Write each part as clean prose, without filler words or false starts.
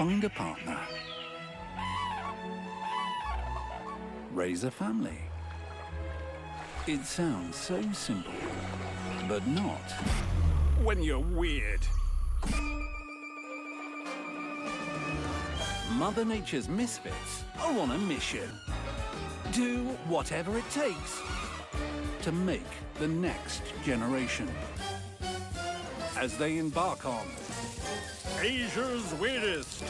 find a partner, raise a family. It sounds so simple, but not when you're weird. Mother Nature's misfits are on a mission. Do whatever it takes to make the next generation. As they embark on Asia's Weirdest.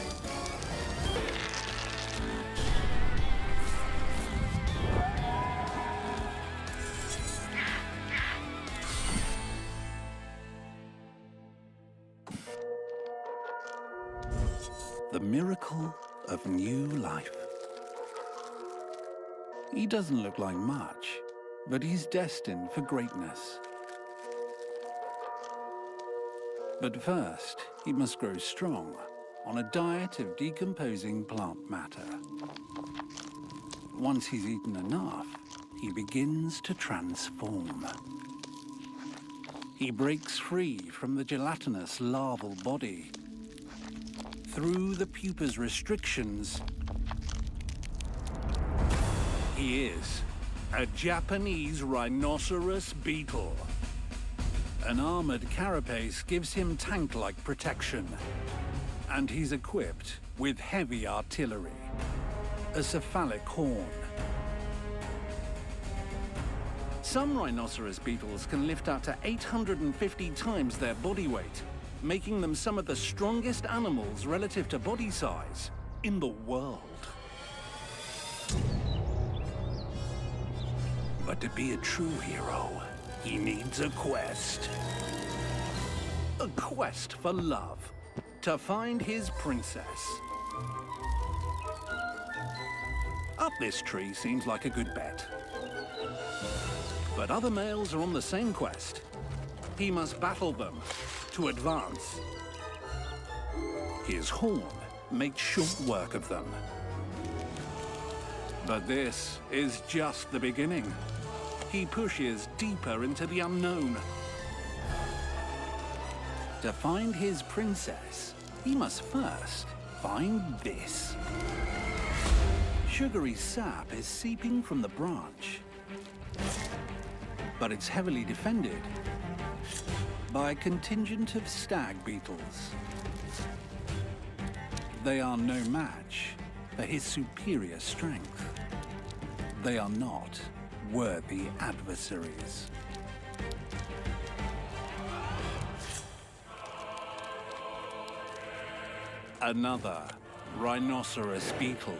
The miracle of new life. He doesn't look like much, but he's destined for greatness. But first, he must grow strong on a diet of decomposing plant matter. Once he's eaten enough, he begins to transform. He breaks free from the gelatinous larval body. Through the pupa's restrictions, he is a Japanese rhinoceros beetle. An armored carapace gives him tank-like protection, and he's equipped with heavy artillery, a cephalic horn. Some rhinoceros beetles can lift up to 850 times their body weight, making them some of the strongest animals relative to body size in the world. But to be a true hero, he needs a quest. A quest for love, to find his princess. Up this tree seems like a good bet. But other males are on the same quest. He must battle them to advance. His horn makes short work of them. But this is just the beginning. He pushes deeper into the unknown. To find his princess, he must first find this. Sugary sap is seeping from the branch, but it's heavily defended by a contingent of stag beetles. They are no match for his superior strength. They are not worthy adversaries. Another rhinoceros beetle.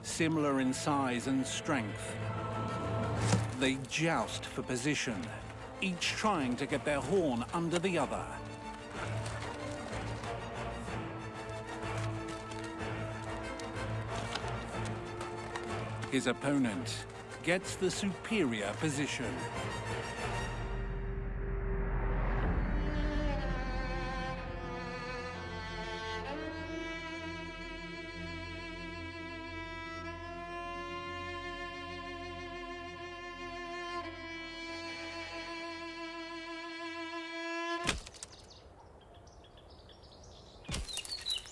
Similar in size and strength. They joust for position, each trying to get their horn under the other. His opponent gets the superior position.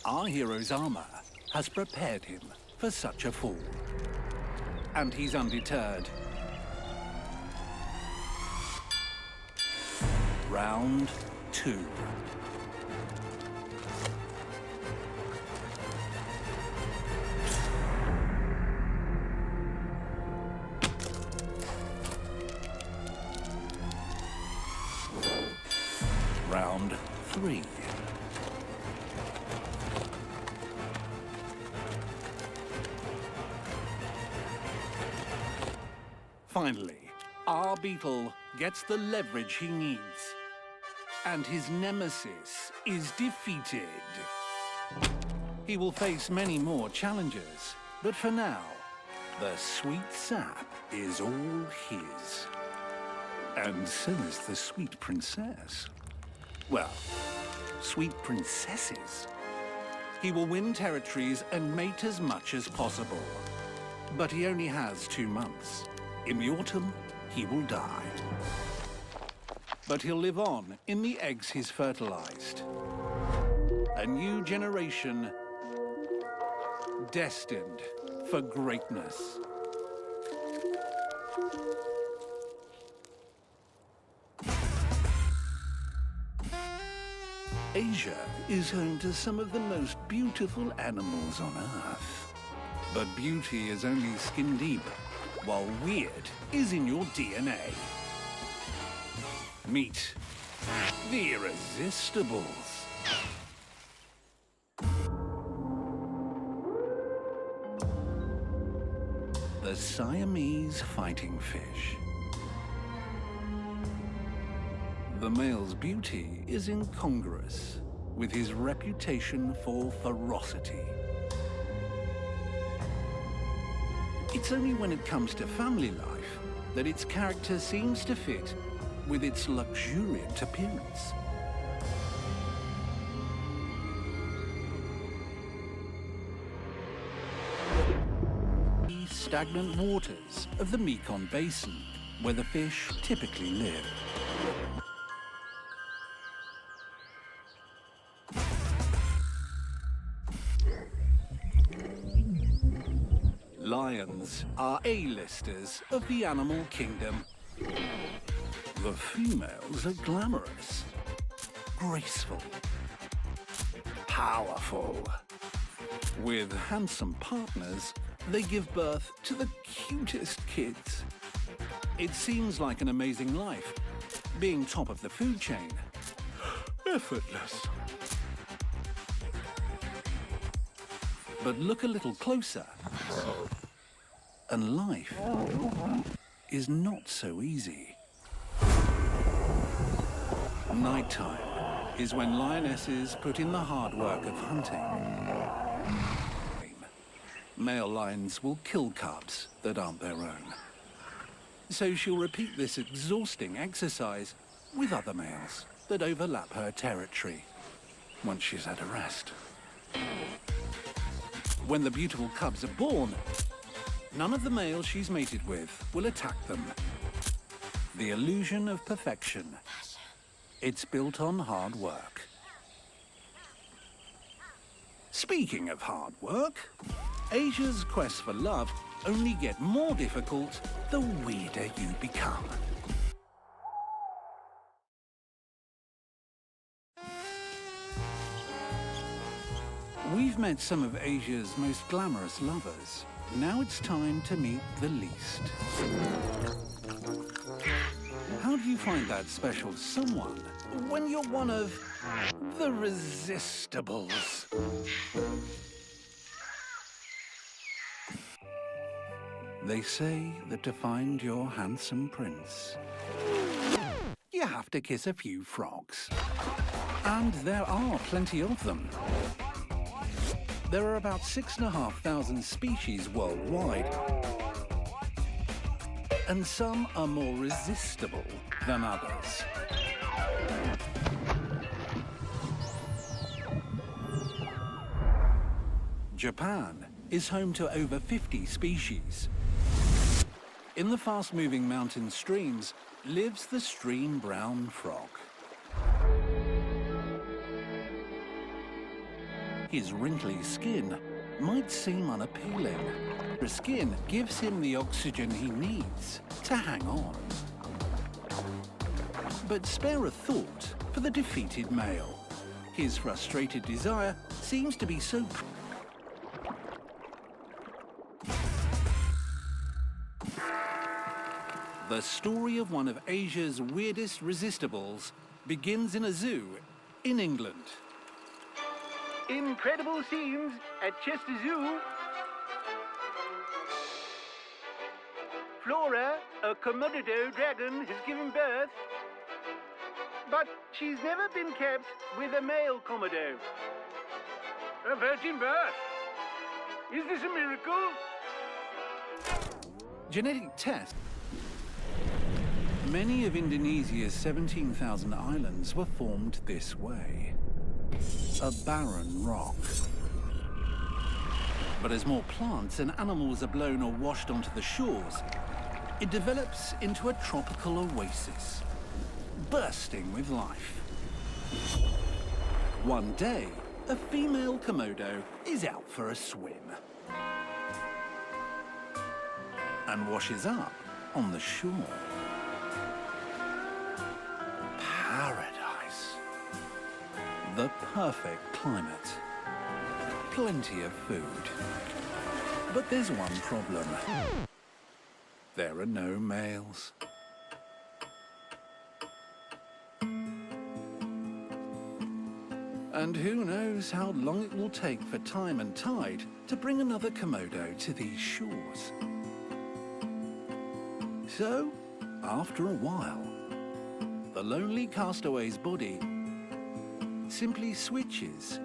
Our hero's armor has prepared him for such a fall. And he's undeterred. Round 2. Round 3. Finally, our beetle gets the leverage he needs, and his nemesis is defeated. He will face many more challenges, but for now, the sweet sap is all his. And so is the sweet princess. Well, sweet princesses. He will win territories and mate as much as possible. But he only has 2 months. In the autumn, he will die. But he'll live on in the eggs he's fertilized. A new generation destined for greatness. Asia is home to some of the most beautiful animals on Earth. But beauty is only skin deep, while weird is in your DNA. Meet the Irresistibles. The Siamese fighting fish. The male's beauty is incongruous with his reputation for ferocity. It's only when it comes to family life that its character seems to fit with its luxuriant appearance. The stagnant waters of the Mekong Basin, where the fish typically live. Lions are A-listers of the animal kingdom. The females are glamorous, graceful, powerful. With handsome partners, they give birth to the cutest kids. It seems like an amazing life, being top of the food chain. Effortless. But look a little closer, and life is not so easy. Nighttime is when lionesses put in the hard work of hunting. Male lions will kill cubs that aren't their own. So she'll repeat this exhausting exercise with other males that overlap her territory once she's had a rest. When the beautiful cubs are born, none of the males she's mated with will attack them. The illusion of perfection. It's built on hard work. Speaking of hard work, Asia's quest for love only get more difficult the weirder you become. We've met some of Asia's most glamorous lovers. Now it's time to meet the least. How do you find that special someone when you're one of the Irresistibles? They say that to find your handsome prince, you have to kiss a few frogs. And there are plenty of them. There are about 6,500 species worldwide. And some are more resistible than others. Japan is home to over 50 species. In the fast-moving mountain streams lives the stream brown frog. His wrinkly skin might seem unappealing. His skin gives him the oxygen he needs to hang on. But spare a thought for the defeated male. His frustrated desire seems to be so... The story of one of Asia's weirdest resistibles begins in a zoo in England. Incredible scenes at Chester Zoo. Flora, a Komodo dragon, has given birth, but she's never been kept with a male Komodo. A virgin birth. Is this a miracle? Genetic test. Many of Indonesia's 17,000 islands were formed this way. A barren rock. But as more plants and animals are blown or washed onto the shores, it develops into a tropical oasis, bursting with life. One day, a female Komodo is out for a swim and washes up on the shore. Paradise. The perfect climate. Plenty of food. But there's one problem. There are no males. And who knows how long it will take for time and tide to bring another Komodo to these shores. So, after a while, the lonely castaway's body simply switches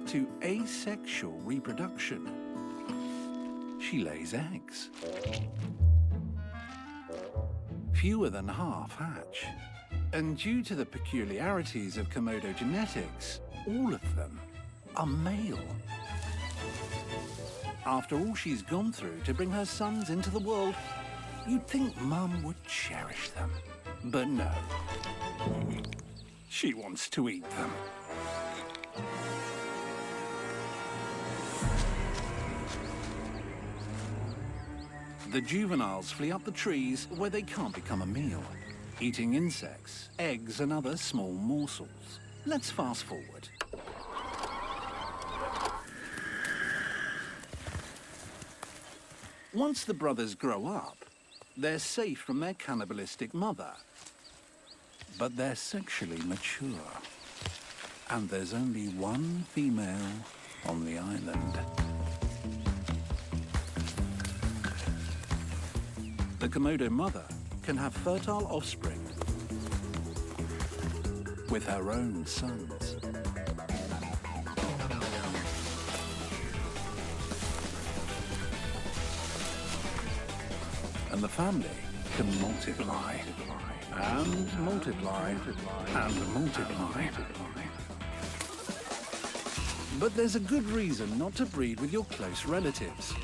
to asexual reproduction. She lays eggs. Fewer than half hatch. And due to the peculiarities of Komodo genetics, all of them are male. After all she's gone through to bring her sons into the world, you'd think Mum would cherish them. But no. She wants to eat them. The juveniles flee up the trees where they can't become a meal, eating insects, eggs, and other small morsels. Let's fast forward. Once the brothers grow up, they're safe from their cannibalistic mother. But they're sexually mature. And there's only one female on the island. The Komodo mother can have fertile offspring with her own sons. And the family can multiply and multiply and multiply. But there's a good reason not to breed with your close relatives.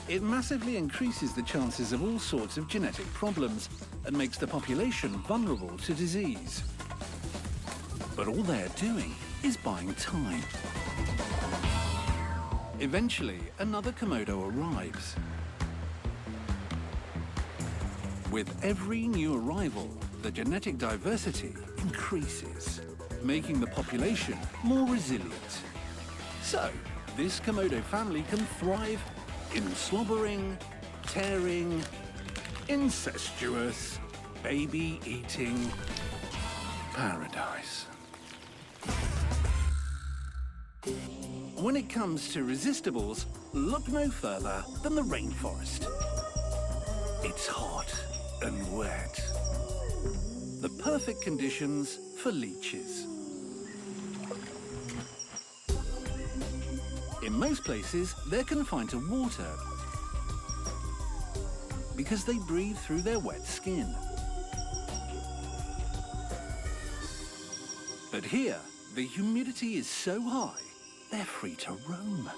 It massively increases the chances of all sorts of genetic problems and makes the population vulnerable to disease. But all they're doing is buying time. Eventually, another Komodo arrives. With every new arrival, the genetic diversity increases, making the population more resilient. So, this Komodo family can thrive in slobbering, tearing, incestuous, baby-eating paradise. When it comes to resistibles, look no further than the rainforest. It's hot and wet. The perfect conditions for leeches. In most places, they're confined to water because they breathe through their wet skin. But here, the humidity is so high, they're free to roam.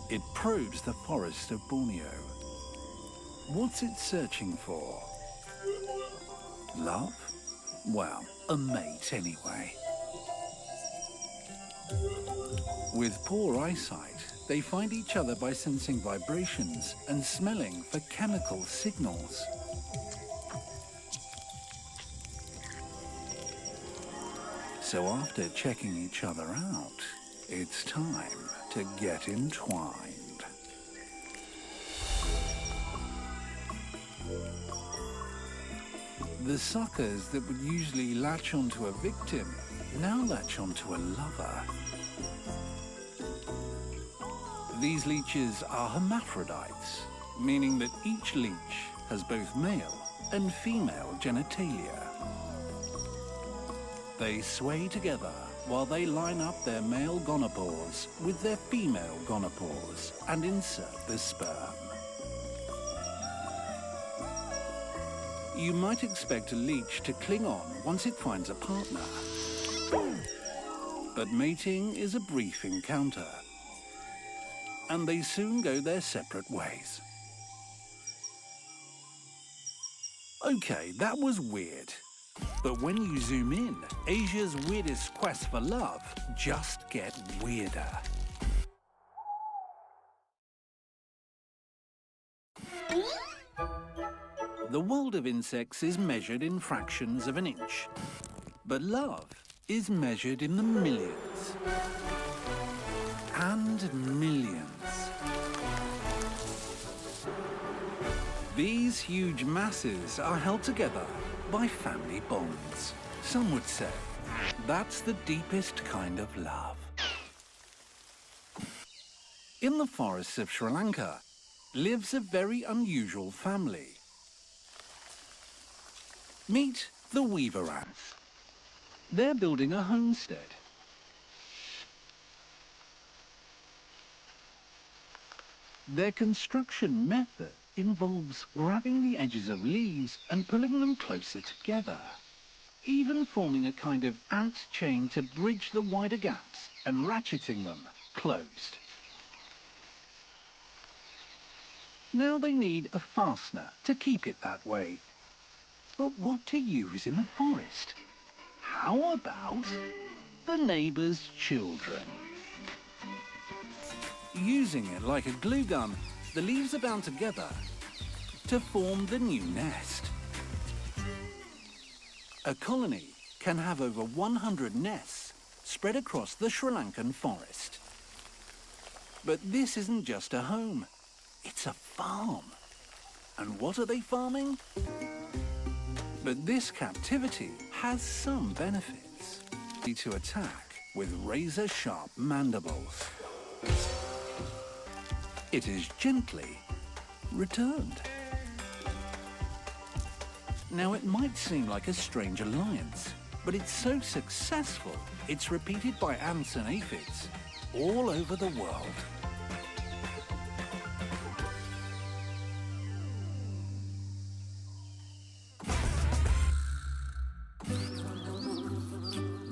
It probes the forest of Borneo. What's it searching for? Love? Well, a mate anyway. With poor eyesight, they find each other by sensing vibrations and smelling for chemical signals. So after checking each other out, it's time to get entwined. The suckers that would usually latch onto a victim now latch onto a lover. These leeches are hermaphrodites, meaning that each leech has both male and female genitalia. They sway together while they line up their male gonopores with their female gonopores and insert the sperm. You might expect a leech to cling on once it finds a partner. But mating is a brief encounter, and they soon go their separate ways. Okay, that was weird. But when you zoom in, Asia's weirdest quest for love just get weirder. The world of insects is measured in fractions of an inch. But love is measured in the millions. And millions. These huge masses are held together by family bonds. Some would say that's the deepest kind of love. In the forests of Sri Lanka lives a very unusual family. Meet the weaver ants. They're building a homestead. Their construction method involves grabbing the edges of leaves and pulling them closer together, even forming a kind of ant chain to bridge the wider gaps and ratcheting them closed. Now they need a fastener to keep it that way. But what to use in the forest? How about the neighbour's children? Using it like a glue gun, the leaves are bound together to form the new nest. A colony can have over 100 nests spread across the Sri Lankan forest. But this isn't just a home, it's a farm. And what are they farming? But this captivity has some benefits. To attack with razor-sharp mandibles. It is gently returned. Now, it might seem like a strange alliance, but it's so successful, it's repeated by ants and aphids all over the world.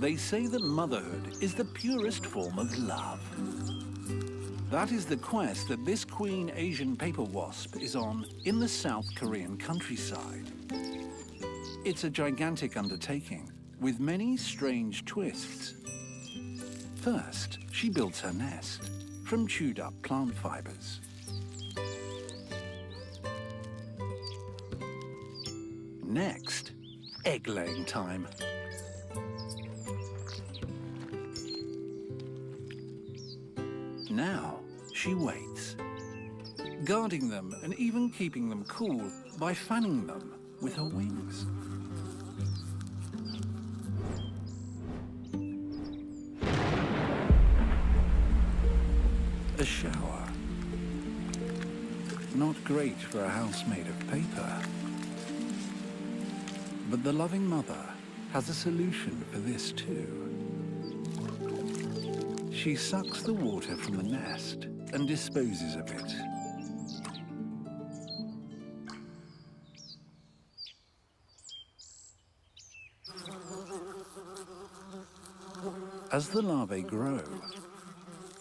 They say that motherhood is the purest form of love. That is the quest that this queen Asian paper wasp is on in the South Korean countryside. It's a gigantic undertaking with many strange twists. First, she builds her nest from chewed up plant fibers. Next, egg-laying time. Now, she waits, guarding them and even keeping them cool by fanning them with her wings. A shower. Not great for a house made of paper. But the loving mother has a solution for this too. She sucks the water from the nest and disposes of it. As the larvae grow,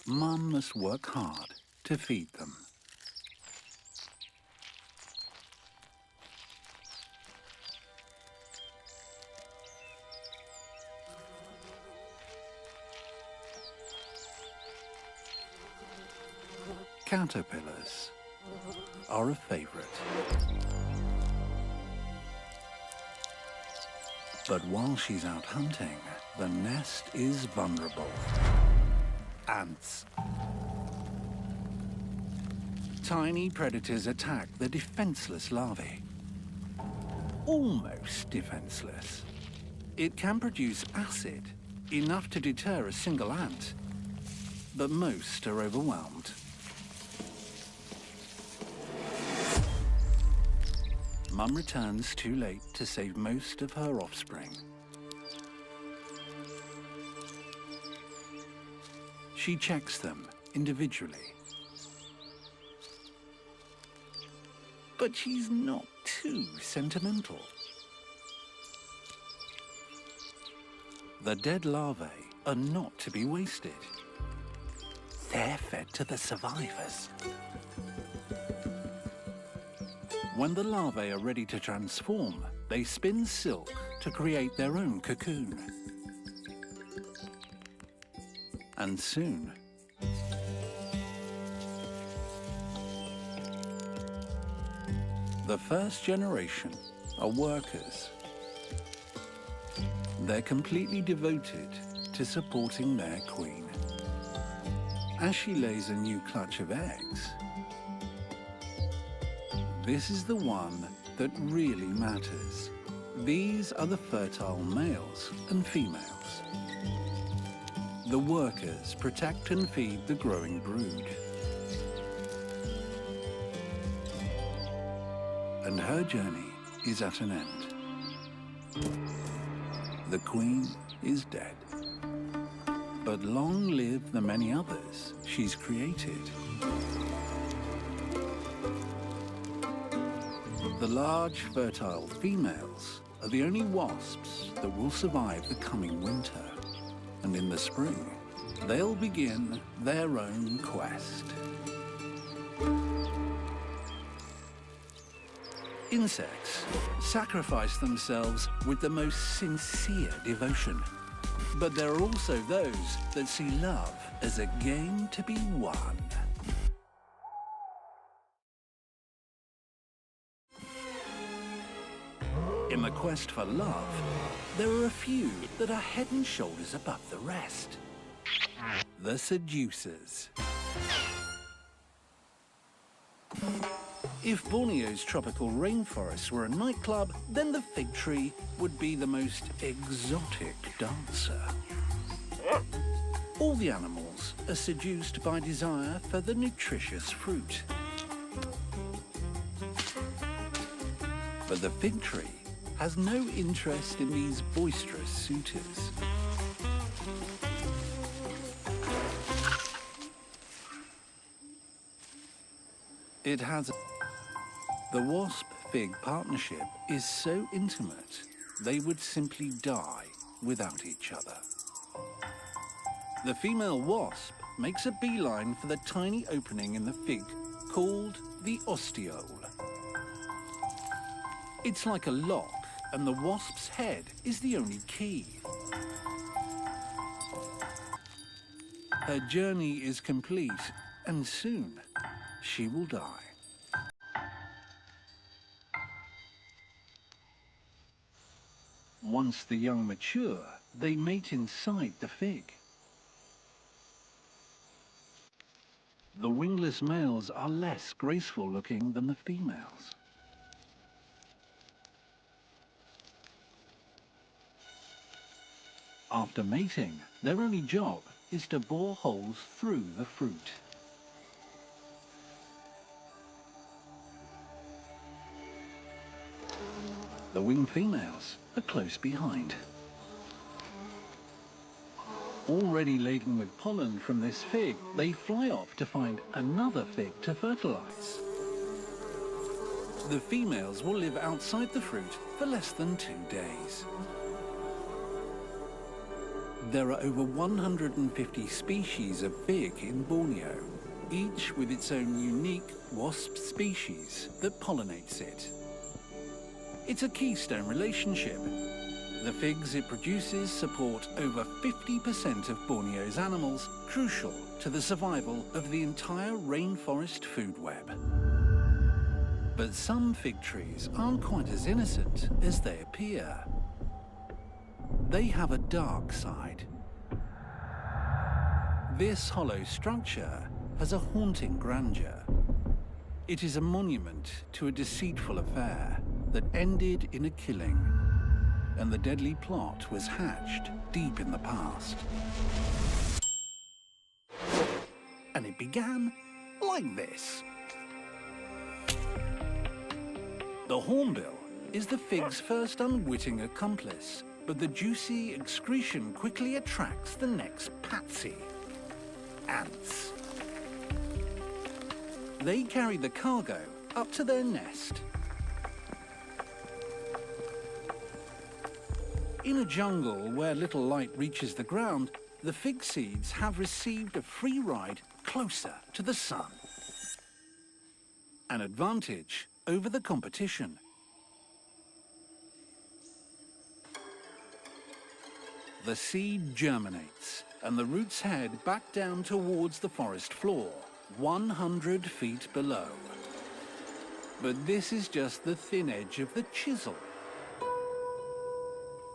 Mum must work hard to feed them. Caterpillars are a favorite. But while she's out hunting, the nest is vulnerable. Ants. Tiny predators attack the defenseless larvae. Almost defenseless. It can produce acid, enough to deter a single ant, but most are overwhelmed. Mum returns too late to save most of her offspring. She checks them individually. But she's not too sentimental. The dead larvae are not to be wasted. They're fed to the survivors. When the larvae are ready to transform, they spin silk to create their own cocoon. And soon, the first generation are workers. They're completely devoted to supporting their queen. As she lays a new clutch of eggs, this is the one that really matters. These are the fertile males and females. The workers protect and feed the growing brood. And her journey is at an end. The queen is dead. But long live the many others she's created. The large, fertile females are the only wasps that will survive the coming winter. And in the spring, they'll begin their own quest. Insects sacrifice themselves with the most sincere devotion. But there are also those that see love as a game to be won. In the quest for love, there are a few that are head and shoulders above the rest. The seducers. If Borneo's tropical rainforest were a nightclub, then the fig tree would be the most exotic dancer. All the animals are seduced by desire for the nutritious fruit. But the fig tree has no interest in these boisterous suitors. It has... The wasp-fig partnership is so intimate, they would simply die without each other. The female wasp makes a beeline for the tiny opening in the fig called the ostiole. It's like a lock, and the wasp's head is the only key. Her journey is complete, and soon she will die. Once the young mature, they mate inside the fig. The wingless males are less graceful looking than the females. After mating, their only job is to bore holes through the fruit. The winged females are close behind. Already laden with pollen from this fig, they fly off to find another fig to fertilize. The females will live outside the fruit for less than 2 days. There are over 150 species of fig in Borneo, each with its own unique wasp species that pollinates it. It's a keystone relationship. The figs it produces support over 50% of Borneo's animals, crucial to the survival of the entire rainforest food web. But some fig trees aren't quite as innocent as they appear. They have a dark side. This hollow structure has a haunting grandeur. It is a monument to a deceitful affair that ended in a killing, and the deadly plot was hatched deep in the past. And it began like this. The hornbill is the fig's first unwitting accomplice, but the juicy excretion quickly attracts the next patsy: ants. They carry the cargo up to their nest. In a jungle where little light reaches the ground, the fig seeds have received a free ride closer to the sun. An advantage over the competition. The seed germinates, and the roots head back down towards the forest floor, 100 feet below. But this is just the thin edge of the chisel.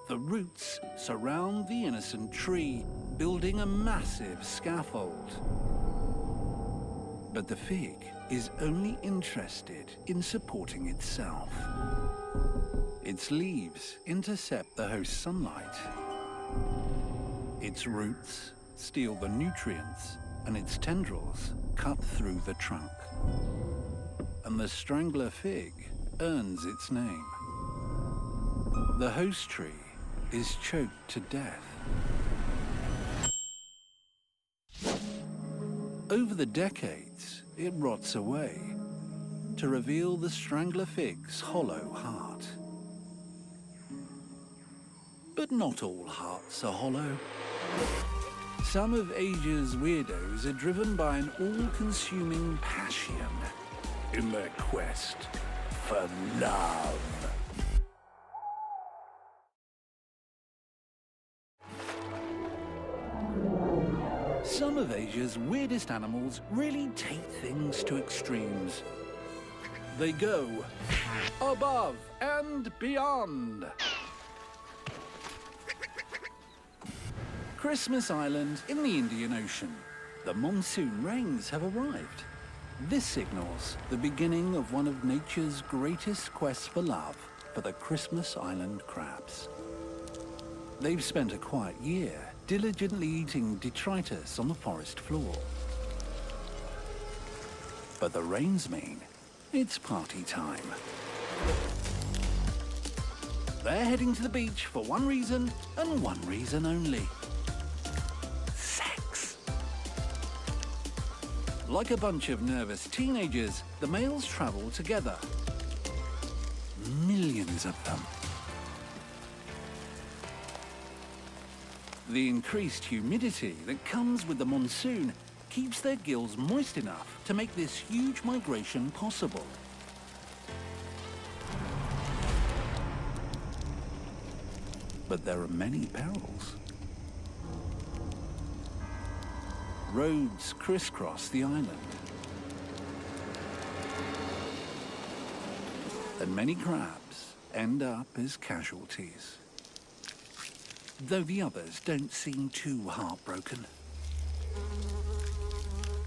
The roots surround the innocent tree, building a massive scaffold. But the fig is only interested in supporting itself. Its leaves intercept the host's sunlight. Its roots steal the nutrients, and its tendrils cut through the trunk. And the strangler fig earns its name. The host tree is choked to death. Over the decades, it rots away to reveal the strangler fig's hollow heart. But not all hearts are hollow. Some of Asia's weirdos are driven by an all-consuming passion in their quest for love. Some of Asia's weirdest animals really take things to extremes. They go above and beyond. Christmas Island in the Indian Ocean. The monsoon rains have arrived. This signals the beginning of one of nature's greatest quests for love for the Christmas Island crabs. They've spent a quiet year diligently eating detritus on the forest floor. But the rains mean it's party time. They're heading to the beach for one reason and one reason only. Sex. Like a bunch of nervous teenagers, the males travel together. Millions of them. The increased humidity that comes with the monsoon keeps their gills moist enough to make this huge migration possible. But there are many perils. Roads crisscross the island. And many crabs end up as casualties. Though the others don't seem too heartbroken.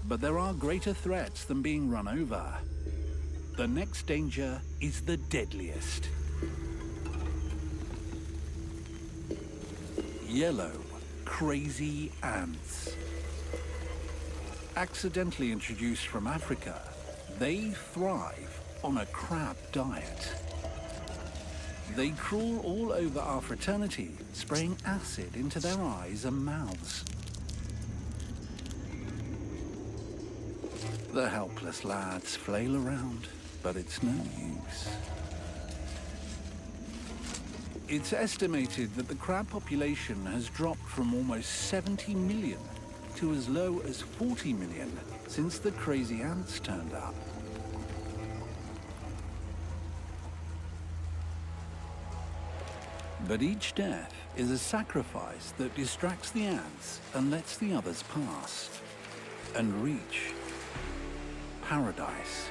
But there are greater threats than being run over. The next danger is the deadliest. Yellow, crazy ants. Accidentally introduced from Africa, they thrive on a crab diet. They crawl all over our fraternity, spraying acid into their eyes and mouths. The helpless lads flail around, but it's no use. It's estimated that the crab population has dropped from almost 70 million to as low as 40 million since the crazy ants turned up. But each death is a sacrifice that distracts the ants and lets the others pass and reach paradise.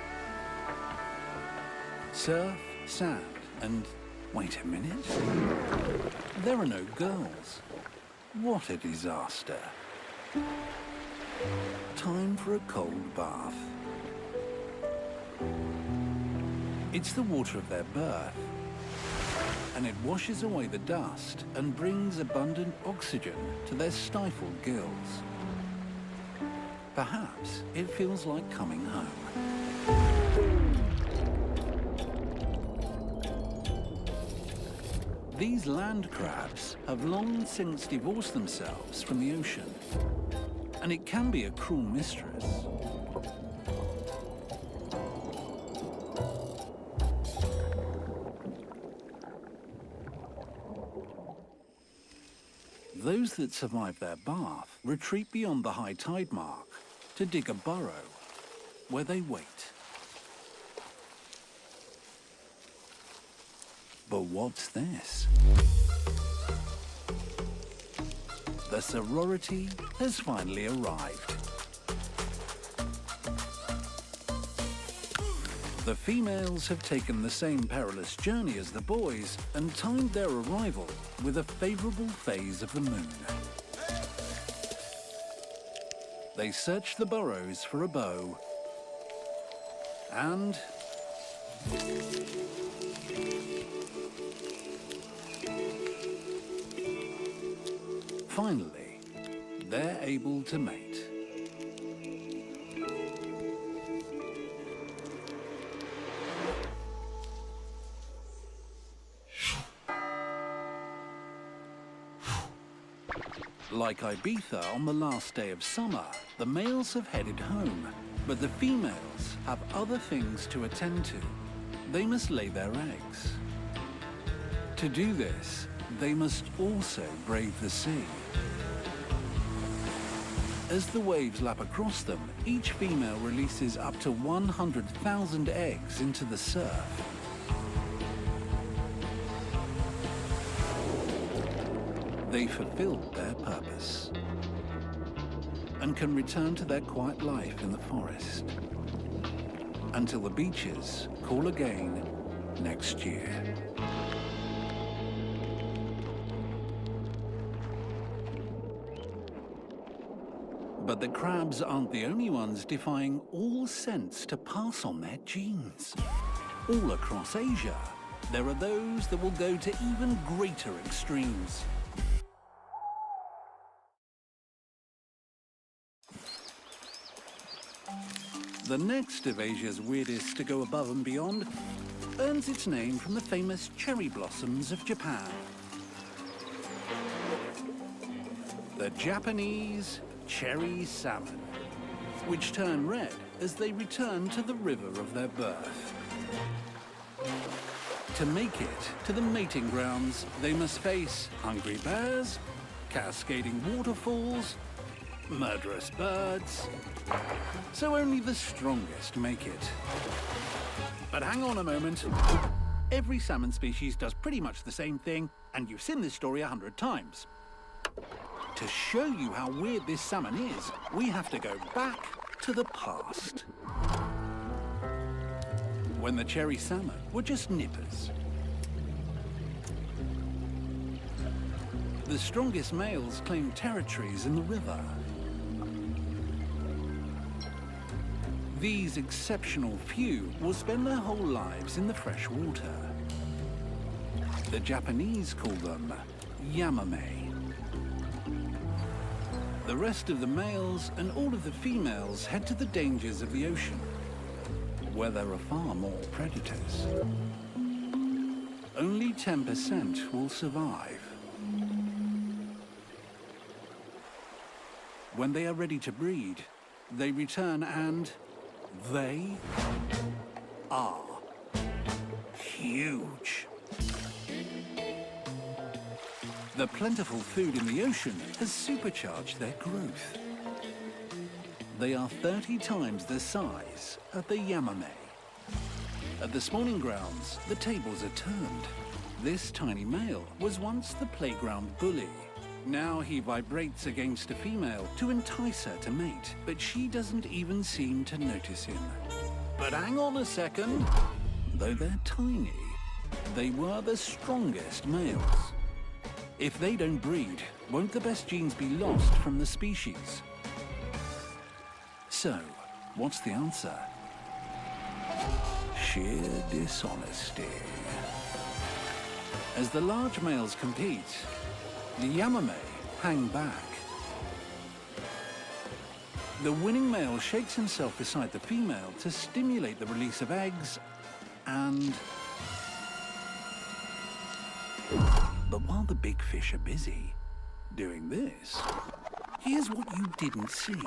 Surf, sand, and wait a minute. There are no girls. What a disaster. Time for a cold bath. It's the water of their birth, and it washes away the dust and brings abundant oxygen to their stifled gills. Perhaps it feels like coming home. These land crabs have long since divorced themselves from the ocean, and it can be a cruel mistress. Those that survive their bath retreat beyond the high tide mark to dig a burrow where they wait. But what's this? The sorority has finally arrived. The females have taken the same perilous journey as the boys and timed their arrival with a favorable phase of the moon. They search the burrows for a bow and finally, they're able to mate. Like Ibiza on the last day of summer, the males have headed home, but the females have other things to attend to. They must lay their eggs. To do this, they must also brave the sea. As the waves lap across them, each female releases up to 100,000 eggs into the surf. They fulfilled their purpose and can return to their quiet life in the forest until the beaches call again next year. But the crabs aren't the only ones defying all sense to pass on their genes. All across Asia, there are those that will go to even greater extremes. The next of Asia's weirdest to go above and beyond earns its name from the famous cherry blossoms of Japan. The Japanese cherry salmon, which turn red as they return to the river of their birth. To make it to the mating grounds, they must face hungry bears, cascading waterfalls, murderous birds, so only the strongest make it. But hang on a moment. Every salmon species does pretty much the same thing, and you've seen this story 100 times. To show you how weird this salmon is, we have to go back to the past. When the cherry salmon were just nippers. The strongest males claimed territories in the river. These exceptional few will spend their whole lives in the fresh water. The Japanese call them yamame. The rest of the males and all of the females head to the dangers of the ocean, where there are far more predators. Only 10% will survive. When they are ready to breed, they return and they are huge. The plentiful food in the ocean has supercharged their growth. They are 30 times the size of the yamame. At the spawning grounds, the tables are turned. This tiny male was once the playground bully. Now he vibrates against a female to entice her to mate, but she doesn't even seem to notice him. But hang on a second. Though they're tiny, they were the strongest males. If they don't breed, won't the best genes be lost from the species? So, what's the answer? Sheer dishonesty. As the large males compete, the yamame hang back. The winning male shakes himself beside the female to stimulate the release of eggs and... But while the big fish are busy doing this, here's what you didn't see.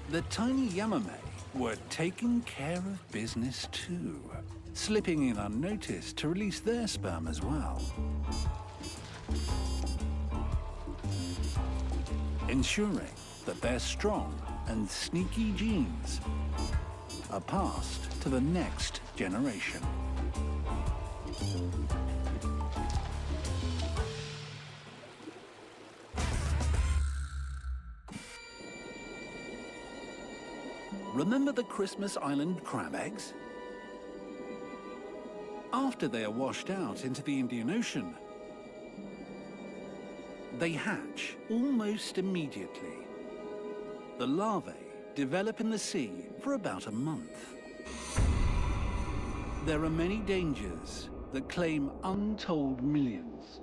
The tiny yamame were taking care of business too, slipping in unnoticed to release their sperm as well. Ensuring that their strong and sneaky genes are passed to the next generation. Remember the Christmas Island crab eggs? After they are washed out into the Indian Ocean, they hatch almost immediately. The larvae develop in the sea for about a month. There are many dangers that claim untold millions.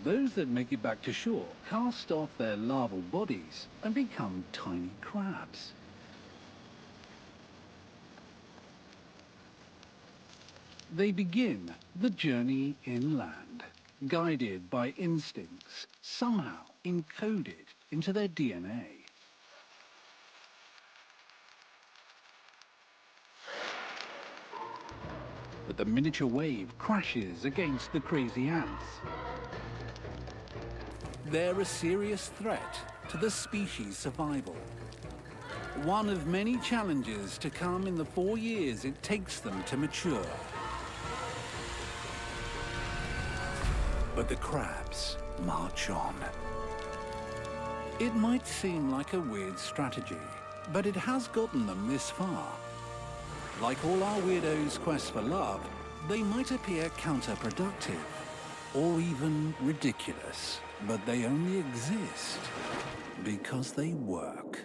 Those that make it back to shore cast off their larval bodies and become tiny crabs. They begin the journey inland, guided by instincts somehow encoded into their DNA. But the miniature wave crashes against the crazy ants. They're a serious threat to the species' survival. One of many challenges to come in the 4 years it takes them to mature. But the crabs march on. It might seem like a weird strategy, but it has gotten them this far. Like all our weirdos' quest for love, they might appear counterproductive or even ridiculous, but they only exist because they work.